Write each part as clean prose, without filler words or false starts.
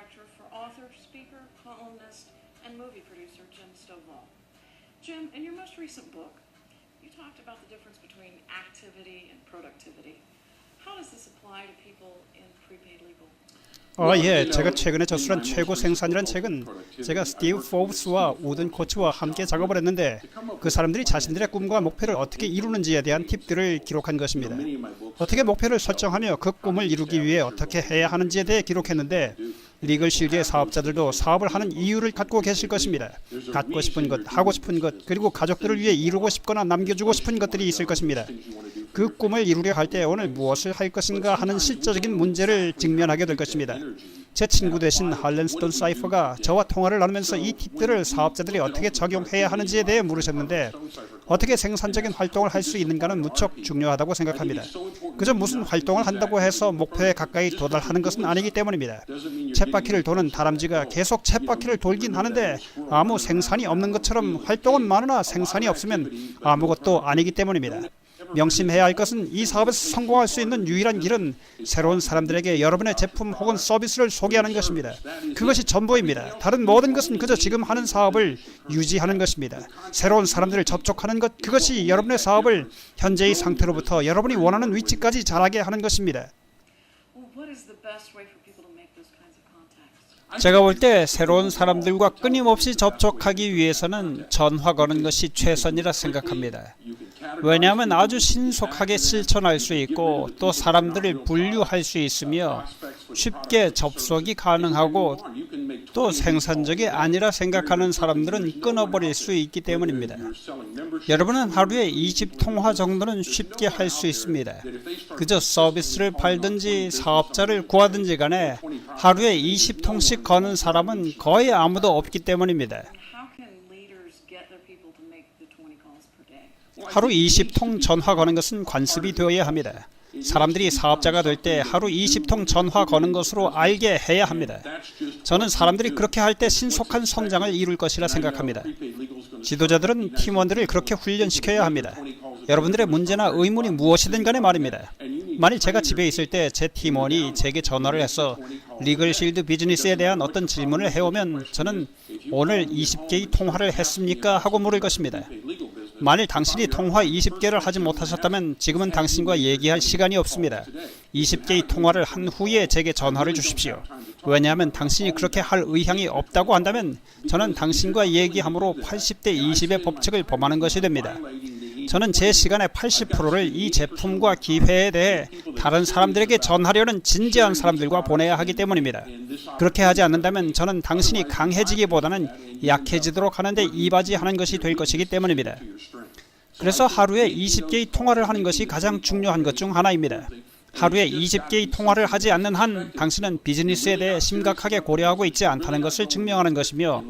director for author, speaker, columnist, and movie producer Jim Stovall. Jim, in your most recent book, you talked about the difference between activity and productivity. How does this apply to people in prepaid legal? 예. 제가 최근에 저술한 최고 생산이란 책은 제가 스티브 포브스와 우든 코치와 함께 작업을 했는데 그 사람들이 자신들의 꿈과 목표를 어떻게 이루는지에 대한 팁들을 기록한 것입니다. 어떻게 목표를 설정하며 그 꿈을 이루기 위해 어떻게 해야 하는지에 대해 기록했는데 리글실드의 사업자들도 사업을 하는 이유를 갖고 계실 것입니다. 갖고 싶은 것, 하고 싶은 것, 그리고 가족들을 위해 이루고 싶거나 남겨주고 싶은 것들이 있을 것입니다. 그 꿈을 이루려 할 때 오늘 무엇을 할 것인가 하는 실제적인 문제를 직면하게 될 것입니다. 제 친구 되신 할렌 스톤 사이퍼가 저와 통화를 나누면서 이 팁들을 사업자들이 어떻게 적용해야 하는지에 대해 물으셨는데 어떻게 생산적인 활동을 할 수 있는가는 무척 중요하다고 생각합니다. 그저 무슨 활동을 한다고 해서 목표에 가까이 도달하는 것은 아니기 때문입니다. 쳇바퀴를 도는 다람쥐가 계속 쳇바퀴를 돌긴 하는데 아무 생산이 없는 것처럼 활동은 많으나 생산이 없으면 아무것도 아니기 때문입니다. 명심해야 할 것은 이 사업에서 성공할 수 있는 유일한 길은 새로운 사람들에게 여러분의 제품 혹은 서비스를 소개하는 것입니다. 그것이 전부입니다. 다른 모든 것은 그저 지금 하는 사업을 유지하는 것입니다. 새로운 사람들을 접촉하는 것, 그것이 여러분의 사업을 현재의 상태로부터 여러분이 원하는 위치까지 자라게 하는 것입니다. 제가 볼 때 새로운 사람들과 끊임없이 접촉하기 위해서는 전화 거는 것이 최선이라 생각합니다. 왜냐하면 아주 신속하게 실천할 수 있고 또 사람들을 분류할 수 있으며 쉽게 접속이 가능하고 또 생산적이 아니라 생각하는 사람들은 끊어버릴 수 있기 때문입니다. 여러분은 하루에 20통화 정도는 쉽게 할 수 있습니다. 그저 서비스를 팔든지 사업자를 구하든지 간에 하루에 20통씩 거는 사람은 거의 아무도 없기 때문입니다. 하루 20통 전화 거는 것은 관습이 되어야 합니다. 사람들이 사업자가 될 때 하루 20통 전화 거는 것으로 알게 해야 합니다. 저는 사람들이 그렇게 할 때 신속한 성장을 이룰 것이라 생각합니다. 지도자들은 팀원들을 그렇게 훈련시켜야 합니다. 여러분들의 문제나 의문이 무엇이든 간에 말입니다. 만일 제가 집에 있을 때 제 팀원이 제게 전화를 해서 리글실드 비즈니스에 대한 어떤 질문을 해오면 저는 오늘 20개의 통화를 했습니까? 하고 물을 것입니다. 만일 당신이 통화 20개를 하지 못하셨다면 지금은 당신과 얘기할 시간이 없습니다. 20개의 통화를 한 후에 제게 전화를 주십시오. 왜냐하면 당신이 그렇게 할 의향이 없다고 한다면 저는 당신과 얘기함으로 80대 20의 법칙을 범하는 것이 됩니다. 저는 제 시간의 80%를 이 제품과 기회에 대해 다른 사람들에게 전하려는 진지한 사람들과 보내야 하기 때문입니다. 그렇게 하지 않는다면 저는 당신이 강해지기보다는 약해지도록 하는데 이바지하는 것이 될 것이기 때문입니다. 그래서 하루에 20개의 통화를 하는 것이 가장 중요한 것 중 하나입니다. 하루에 20개의 통화를 하지 않는 한 당신은 비즈니스에 대해 심각하게 고려하고 있지 않다는 것을 증명하는 것이며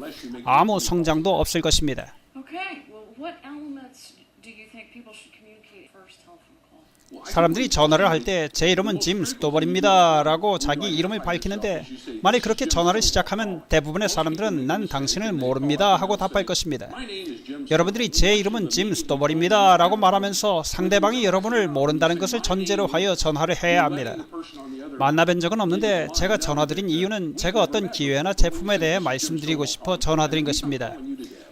아무 성장도 없을 것입니다. 사람들이 전화를 할 때 제 이름은 짐 스토벌입니다 라고 자기 이름을 밝히는데 만약 그렇게 전화를 시작하면 대부분의 사람들은 난 당신을 모릅니다 하고 답할 것입니다. 여러분들이 제 이름은 짐 스토벌입니다 라고 말하면서 상대방이 여러분을 모른다는 것을 전제로 하여 전화를 해야 합니다. 만나뵌 적은 없는데 제가 전화드린 이유는 제가 어떤 기회나 제품에 대해 말씀드리고 싶어 전화드린 것입니다.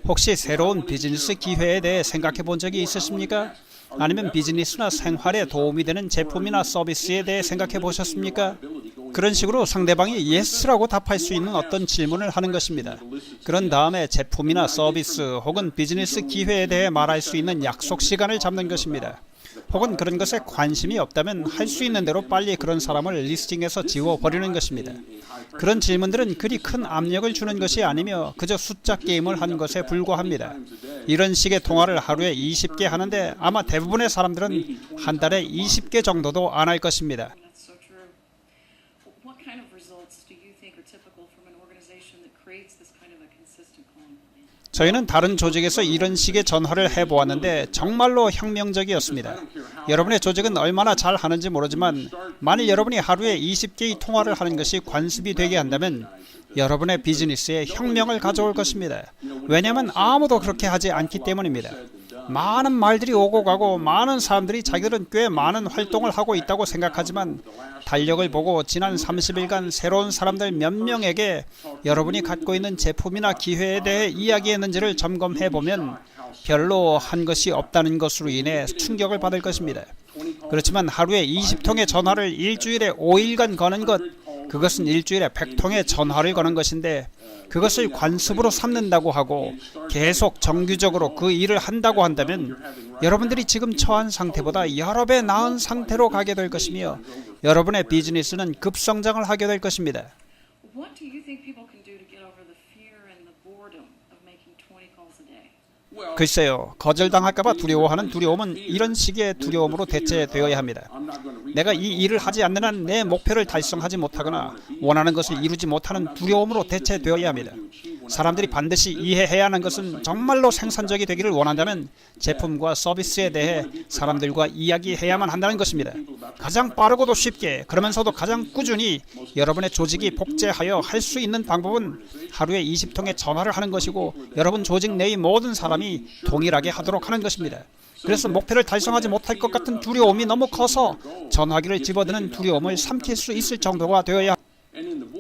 혹시 새로운 비즈니스 기회에 대해 생각해 본 적이 있으십니까? 아니면 비즈니스나 생활에 도움이 되는 제품이나 서비스에 대해 생각해 보셨습니까? 그런 식으로 상대방이 예스라고 답할 수 있는 어떤 질문을 하는 것입니다. 그런 다음에 제품이나 서비스 혹은 비즈니스 기회에 대해 말할 수 있는 약속 시간을 잡는 것입니다. 혹은 그런 것에 관심이 없다면 할 수 있는 대로 빨리 그런 사람을 리스팅에서 지워버리는 것입니다. 그런 질문들은 그리 큰 압력을 주는 것이 아니며 그저 숫자 게임을 하는 것에 불과합니다. 이런 식의 통화를 하루에 20개 하는데 아마 대부분의 사람들은 한 달에 20개 정도도 안 할 것입니다. 저희는 다른 조직에서 이런 식의 전화를 해보았는데 정말로 혁명적이었습니다. 여러분의 조직은 얼마나 잘 하는지 모르지만 만일 여러분이 하루에 20개의 통화를 하는 것이 관습이 되게 한다면 여러분의 비즈니스에 혁명을 가져올 것입니다. 왜냐하면 아무도 그렇게 하지 않기 때문입니다. 많은 말들이 오고 가고 많은 사람들이 자기들은 꽤 많은 활동을 하고 있다고 생각하지만 달력을 보고 지난 30일간 새로운 사람들 몇 명에게 여러분이 갖고 있는 제품이나 기회에 대해 이야기했는지를 점검해 보면 별로 한 것이 없다는 것으로 인해 충격을 받을 것입니다. 그렇지만 하루에 20통의 전화를 일주일에 5일간 거는 것, 그것은 일주일에 100통의 전화를 거는 것인데 그것을 관습으로 삼는다고 하고 계속 정규적으로 그 일을 한다고 한다면 여러분들이 지금 처한 상태보다 여러 배 나은 상태로 가게 될 것이며 여러분의 비즈니스는 급성장을 하게 될 것입니다. What do you think people can do to get over the fear and the boredom of making 20 calls a day? 글쎄요, 거절당할까봐 두려워하는 두려움은 이런 식의 두려움으로 대체되어야 합니다. 내가 이 일을 하지 않는 한 내 목표를 달성하지 못하거나 원하는 것을 이루지 못하는 두려움으로 대체되어야 합니다. 사람들이 반드시 이해해야 하는 것은 정말로 생산적이 되기를 원한다면 제품과 서비스에 대해 사람들과 이야기해야만 한다는 것입니다. 가장 빠르고도 쉽게 그러면서도 가장 꾸준히 여러분의 조직이 복제하여 할 수 있는 방법은 하루에 20통의 전화를 하는 것이고 여러분 조직 내의 모든 사람이 동일하게 하도록 하는 것입니다. 그래서 목표를 달성하지 못할 것 같은 두려움이 너무 커서 전화기를 집어드는 두려움을 삼킬 수 있을 정도가 되어야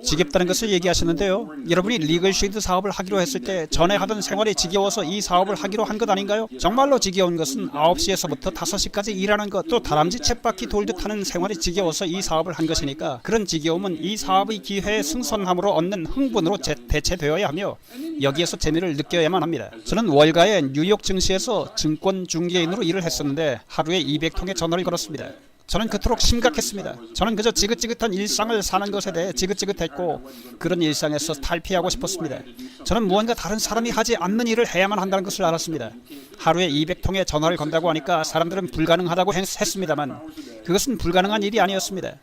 지겹다는 것을 얘기하시는데요. 여러분이 리글시드 사업을 하기로 했을 때 전에 하던 생활이 지겨워서 이 사업을 하기로 한 것 아닌가요? 정말로 지겨운 것은 9시에서부터 5시까지 일하는 것, 또 다람쥐 쳇바퀴 돌듯 하는 생활이 지겨워서 이 사업을 한 것이니까 그런 지겨움은 이 사업의 기회의 승선함으로 얻는 흥분으로 대체되어야 하며 여기에서 재미를 느껴야만 합니다. 저는 월가의 뉴욕 증시에서 증권 중개인으로 일을 했었는데 하루에 200통의 전화를 걸었습니다. 저는 그토록 심각했습니다. 저는 그저 지긋지긋한 일상을 사는 것에 대해 지긋지긋했고 그런 일상에서 탈피하고 싶었습니다. 저는 무언가 다른 사람이 하지 않는 일을 해야만 한다는 것을 알았습니다. 하루에 200통의 전화를 건다고 하니까 사람들은 불가능하다고 했습니다만 그것은 불가능한 일이 아니었습니다.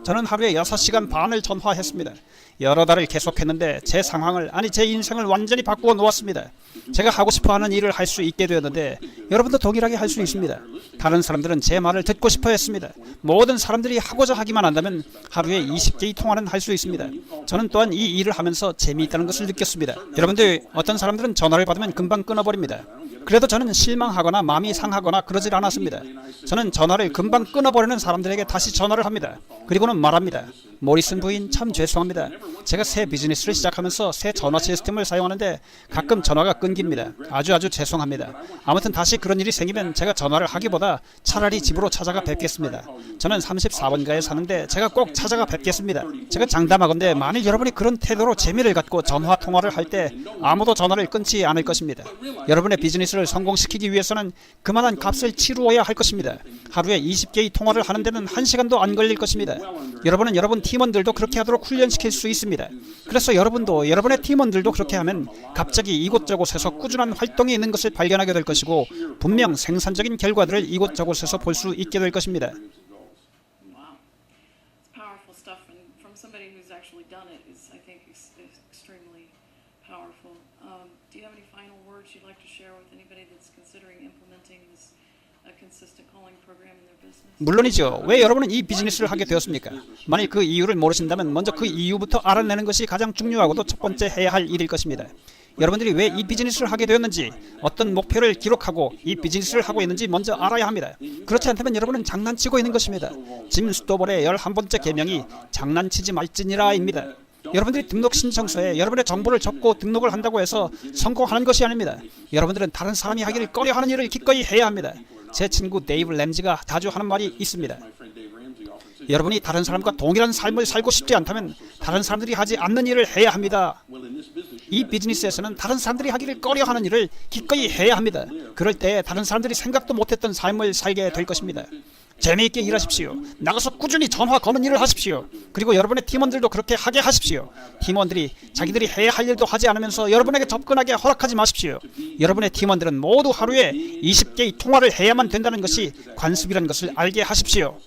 저는 하루에 6시간 반을 전화했습니다. 여러 달을 계속했는데 제 상황을, 아니 제 인생을 완전히 바꾸어 놓았습니다. 제가 하고 싶어하는 일을 할 수 있게 되었는데 여러분도 동일하게 할 수 있습니다. 다른 사람들은 제 말을 듣고 싶어 했습니다. 모든 사람들이 하고자 하기만 한다면 하루에 20개의 통화는 할 수 있습니다. 저는 또한 이 일을 하면서 재미있다는 것을 느꼈습니다. 여러분들, 어떤 사람들은 전화를 받으면 금방 끊어버립니다. 그래도 저는 실망하거나 마음이 상하거나 그러질 않았습니다. 저는 전화를 금방 끊어버리는 사람들에게 다시 전화를 합니다. 그리고는 말합니다. 모리슨 부인, 참 죄송합니다. 제가 새 비즈니스를 시작하면서 새 전화 시스템을 사용하는데 가끔 전화가 끊깁니다. 아주 죄송합니다. 아무튼 다시 그런 일이 생기면 제가 전화를 하기보다 차라리 집으로 찾아가 뵙겠습니다. 저는 34번가에 사는데 제가 꼭 찾아가 뵙겠습니다. 제가 장담하건대 만일 여러분이 그런 태도로 재미를 갖고 전화 통화를 할 때 아무도 전화를 끊지 않을 것입니다. 여러분의 비즈니스를 성공시키기 위해서는 그만한 값을 치루어야 할 것입니다. 하루에 20개의 통화를 하는 데는 1시간도 안 걸릴 것입니다. 여러분은 여러분 팀원들도 그렇게 하도록 훈련시킬 수 있습니다. 그래서 여러분도, 여러분의 팀원들도 그렇게 하면 갑자기 이곳저곳에서 꾸준한 활동이 있는 것을 발견하게 될 것이고 분명 생산적인 결과들을 이곳저곳에서 볼 수 있게 될 것입니다. Wow, it's powerful stuff, and from somebody who's actually done it, is I think is extremely powerful. Do you have any final words you'd like to share with anybody that's considering implementing this consistent calling program in their business? 물론이죠. 왜 여러분은 이 비즈니스를 하게 되었습니까? 만일 그 이유를 모르신다면 먼저 그 이유부터 알아내는 것이 가장 중요하고도 첫 번째 해야 할 일일 것입니다. 여러분들이 왜 이 비즈니스를 하게 되었는지, 어떤 목표를 기록하고 이 비즈니스를 하고 있는지 먼저 알아야 합니다. 그렇지 않다면 여러분은 장난치고 있는 것입니다. 짐 스토벌의 11번째 계명이 장난치지 말지니라입니다. 여러분들이 등록 신청서에 여러분의 정보를 적고 등록을 한다고 해서 성공하는 것이 아닙니다. 여러분들은 다른 사람이 하기를 꺼려하는 일을 기꺼이 해야 합니다. 제 친구 데이브 램지가 자주 하는 말이 있습니다. 여러분이 다른 사람과 동일한 삶을 살고 싶지 않다면 다른 사람들이 하지 않는 일을 해야 합니다. 이 비즈니스에서는 다른 사람들이 하기를 꺼려하는 일을 기꺼이 해야 합니다. 그럴 때 다른 사람들이 생각도 못했던 삶을 살게 될 것입니다. 재미있게 일하십시오. 나가서 꾸준히 전화 거는 일을 하십시오. 그리고 여러분의 팀원들도 그렇게 하게 하십시오. 팀원들이 자기들이 해야 할 일도 하지 않으면서 여러분에게 접근하게 허락하지 마십시오. 여러분의 팀원들은 모두 하루에 20개의 통화를 해야만 된다는 것이 관습이라는 것을 알게 하십시오.